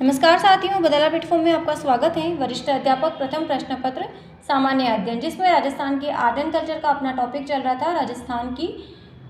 नमस्कार साथियों, बदला प्लेटफॉर्म में आपका स्वागत है। वरिष्ठ अध्यापक प्रथम प्रश्न पत्र सामान्य अध्ययन, जिसमें राजस्थान के आर्ट एंड कल्चर का अपना टॉपिक चल रहा था। राजस्थान की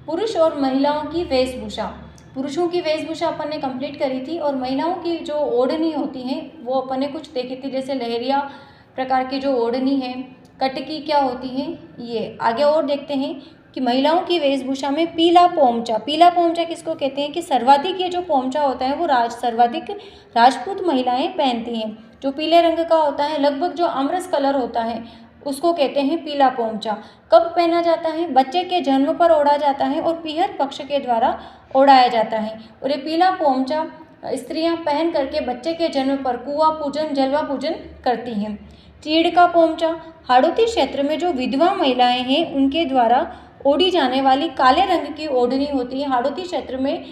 पुरुष और महिलाओं की वेशभूषा। पुरुषों की वेशभूषा अपन ने कंप्लीट करी थी और महिलाओं की जो ओढ़नी होती है वो अपन ने कुछ देखी थी, जैसे लहरिया प्रकार की जो ओढ़नी है, कटकी क्या होती है ये। आगे और देखते हैं कि महिलाओं की वेशभूषा में पीला पोमचा। पीला पोमचा किसको कहते हैं कि सर्वाधिक ये जो पोमचा होता है वो सर्वाधिक राजपूत महिलाएं पहनती हैं। जो पीले रंग का होता है, लगभग जो अमरस कलर होता है, उसको कहते हैं पीला पोमचा। कब पहना जाता है? बच्चे के जन्म पर ओढ़ा जाता है और पीहर पक्ष के द्वारा ओढ़ाया जाता है। और ये पीला पोमचा स्त्रियां पहन करके बच्चे के जन्म पर कुआं पूजन, जलवा पूजन करती हैं। चीड़ का पोमचा, हाड़ौती क्षेत्र में जो विधवा महिलाएं हैं उनके द्वारा ओढ़ी जाने वाली काले रंग की ओढ़नी होती है। हाड़ौती क्षेत्र में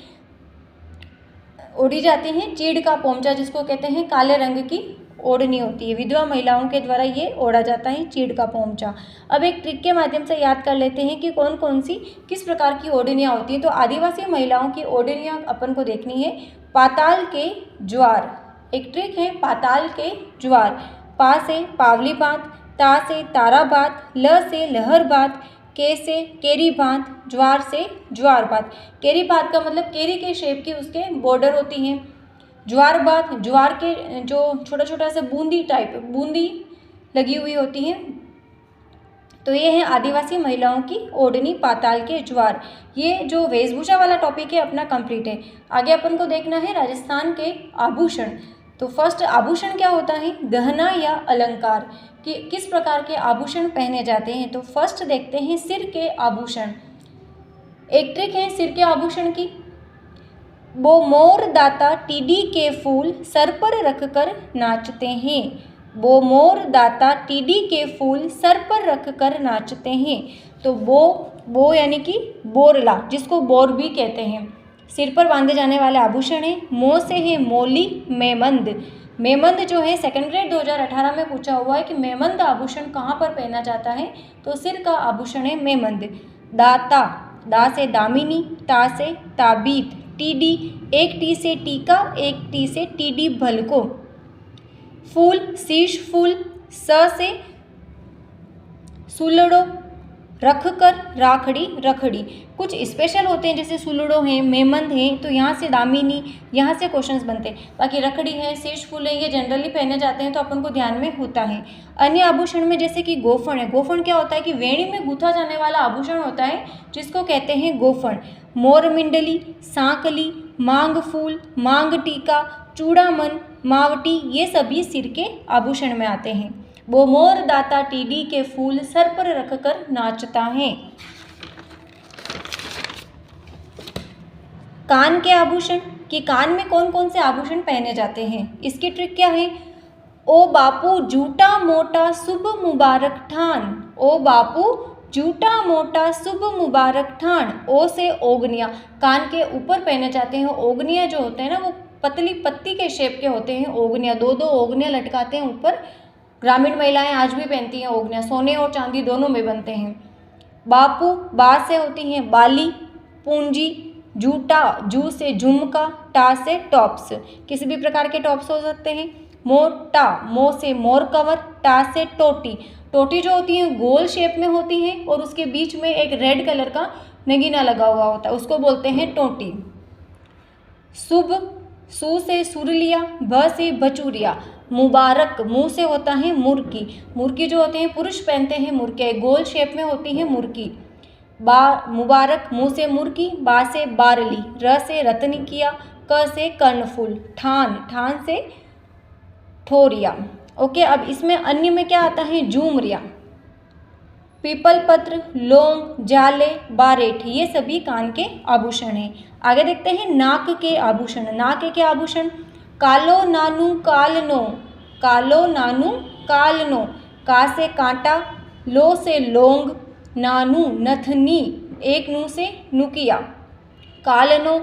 ओढ़ी जाती है चीड़ का पोमचा, जिसको कहते हैं काले रंग की ओढ़नी होती है। विधवा महिलाओं के द्वारा ये ओढ़ा जाता है चीड़ का पोमचा। अब एक ट्रिक के माध्यम से याद कर लेते हैं कि कौन कौन सी किस प्रकार की ओढ़नियाँ होती हैं। तो आदिवासी महिलाओं की ओढ़नियाँ अपन को देखनी है। पाताल के ज्वार, एक ट्रिक है पाताल के ज्वार। पा से पावली बात, ता से तारा बात, ल से लहर बात, के से केरी बात, ज्वार से ज्वार बात। केरी बात का मतलब केरी के शेप की उसके बॉर्डर होती हैं। ज्वार बात, ज्वार के जो छोटा छोटा सा बूंदी टाइप बूंदी लगी हुई होती हैं। तो ये है आदिवासी महिलाओं की ओढ़नी, पाताल के ज्वार। ये जो वेशभूषा वाला टॉपिक है अपना कंप्लीट है। आगे अपन को देखना है राजस्थान के आभूषण। तो फर्स्ट आभूषण क्या होता है? गहना या अलंकार। कि किस प्रकार के आभूषण पहने जाते हैं। तो फर्स्ट देखते हैं सिर के आभूषण। एक ट्रिक है सिर के आभूषण की। वो मोर दाता टीडी के फूल सर पर रखकर नाचते हैं। वो मोर दाता टीडी के फूल सर पर रखकर नाचते हैं। तो वो यानी कि बोरला, जिसको बोर भी कहते हैं, सिर पर बांधे जाने वाले आभूषण है। मोह से है मोली मेमंद। मेमंद जो है सेकंड ग्रेड 2018 में पूछा हुआ है कि मेमंद आभूषण कहाँ पर पहना जाता है। तो सिर का आभूषण है मेमंद। दाता, दा से दामिनी, ता से ताबीत, टीडी, एक टी से टीका, एक टी से टीडी भलको। फूल, शीश फूल, स से सुलड़ो, रख कर राखड़ी रखड़ी। कुछ स्पेशल होते हैं जैसे सुलड़ो हैं, मेमंद हैं, तो यहाँ से दामिनी, यहाँ से क्वेश्चंस बनते हैं। बाकी रखड़ी है, शीश फूल है, ये जनरली पहने जाते हैं तो अपन को ध्यान में होता है। अन्य आभूषण में जैसे कि गोफण है। गोफण क्या होता है कि वेणी में गूंथा जाने वाला आभूषण होता है, जिसको कहते हैं गोफण। मोरमिंडली, सांकली, मांग फूल, मांग टीका, चूड़ामन, मावटी, ये सभी सिर के आभूषण में आते हैं। वो मोर दाता टीडी के फूल सर पर रखकर नाचता है। कान के आभूषण, कि कान में कौन कौन से आभूषण पहने जाते हैं। इसकी ट्रिक क्या है? ओ बापू जूटा मोटा शुभ मुबारक ठान। ओ बापू जूटा मोटा शुभ मुबारक ठान। ओ से ओगनिया, कान के ऊपर पहने जाते हैं। ओगनिया जो होते हैं ना, वो पतली पत्ती के शेप के होते हैं। ओगनिया, दो दो ओगनिया लटकाते हैं ऊपर। ग्रामीण महिलाएं आज भी पहनती हैं ओगनिया, सोने और चांदी दोनों में बनते हैं। बापू, बा से होती हैं बाली, पूंजी, जूटा, जू से झुमका, टा से टॉप्स, किसी भी प्रकार के टॉप्स हो सकते हैं। मोटा, मो से मोर कवर, टा से टोटी। टोटी जो होती है गोल शेप में होती है और उसके बीच में एक रेड कलर का नगीना लगा हुआ होता है, उसको बोलते हैं टोटी। शुभ, सू से सुरलिया, भ से बचूरिया। मुबारक, मुँह से होता है मुर्की। मुर्की जो होते हैं पुरुष पहनते हैं मुर्के, गोल शेप में होती है मुर्की। बा, मुबारक, मुँह से मुर्की, बा से बारली, र से रत्निकिया, क से कर्णफूल, ठान, ठान से ठोरिया। ओके, अब इसमें अन्य में क्या आता है? झूमरिया, पीपल पत्र, लौंग, जाले, बारेठ, ये सभी कान के आभूषण हैं। आगे देखते हैं नाक के आभूषण। नाक के आभूषण, कालो नानू कालनो, कालो नानू कालनो, का से कांटा, लो से लौंग, नानू नथनी, एक नू से नुकिया, कालनो,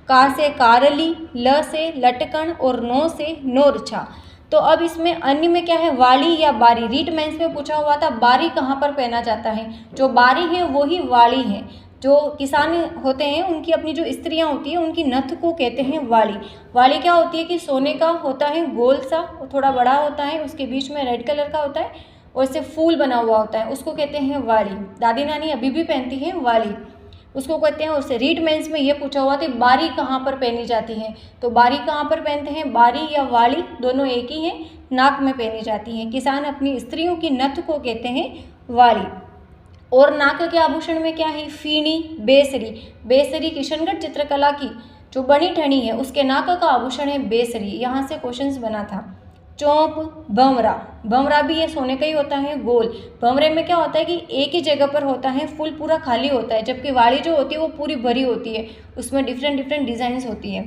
का से कारली, ल से लटकन और नो से नोरछा। तो अब इसमें अन्य में क्या है? वाली या बारी। रीट मेंस में पूछा हुआ था बारी कहाँ पर पहना जाता है। जो बारी है वो ही वाली है। जो किसान होते हैं उनकी अपनी जो स्त्रियां होती हैं उनकी नथ को कहते हैं वाली। वाली क्या होती है कि सोने का होता है, गोल सा, थोड़ा बड़ा होता है, उसके बीच में रेड कलर का होता है और इससे फूल बना हुआ होता है, उसको कहते हैं वाली। दादी नानी अभी भी पहनती हैं वाली, उसको कहते हैं। उससे रीट मेंस में ये पूछा हुआ था बारी कहाँ पर पहनी जाती है, तो बारी कहाँ पर पहनते हैं, बारी या वाली दोनों एक ही हैं, नाक में पहनी जाती हैं। किसान अपनी स्त्रियों की नथ को कहते हैं वाली। और नाक के आभूषण में क्या है, फीणी, बेसरी। बेसरी किशनगढ़ चित्रकला की जो बनी ठनी है उसके नाक का आभूषण है बेसरी, यहाँ से क्वेश्चंस बना था। चौंप, भंवरा, भंवरा भी ये सोने का ही होता है, गोल। भंवरे में क्या होता है कि एक ही जगह पर होता है, फुल पूरा खाली होता है, जबकि वाली जो होती है वो पूरी भरी होती है, उसमें डिफरेंट डिफरेंट डिजाइंस होती है।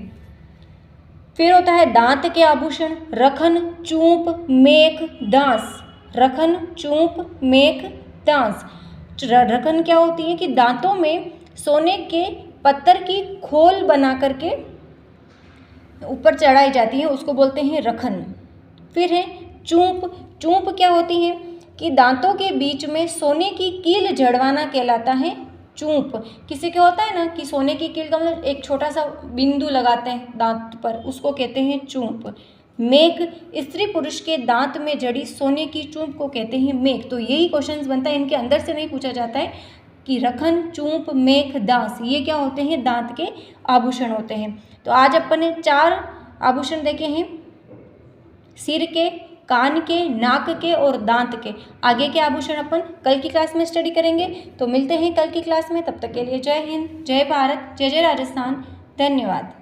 फिर होता है दांत के आभूषण, रखन, चूंप, मेख, दांस। रखन, चूंप, मेख, दांस। रखन क्या होती है कि दांतों में सोने के पत्थर की खोल बना करके ऊपर चढ़ाई जाती है, उसको बोलते हैं रखन। फिर है चूंप। चूंप क्या होती है कि दांतों के बीच में सोने की कील जड़वाना कहलाता है चूंप। किसी के होता है ना कि सोने की कील का मतलब एक छोटा सा बिंदु लगाते हैं दांत पर, उसको कहते हैं चूंप। मेख, स्त्री पुरुष के दांत में जड़ी सोने की चूंप को कहते हैं मेख। तो यही क्वेश्चंस बनता है, इनके अंदर से नहीं पूछा जाता है कि रखन, चूंप, मेख, दांस ये क्या होते हैं, दांत के आभूषण होते हैं। तो आज अपन ने 4 आभूषण देखे हैं, सिर के, कान के, नाक के और दांत के। आगे के आभूषण अपन कल की क्लास में स्टडी करेंगे। तो मिलते हैं कल की क्लास में, तब तक के लिए जय हिंद, जय भारत, जय जय राजस्थान, धन्यवाद।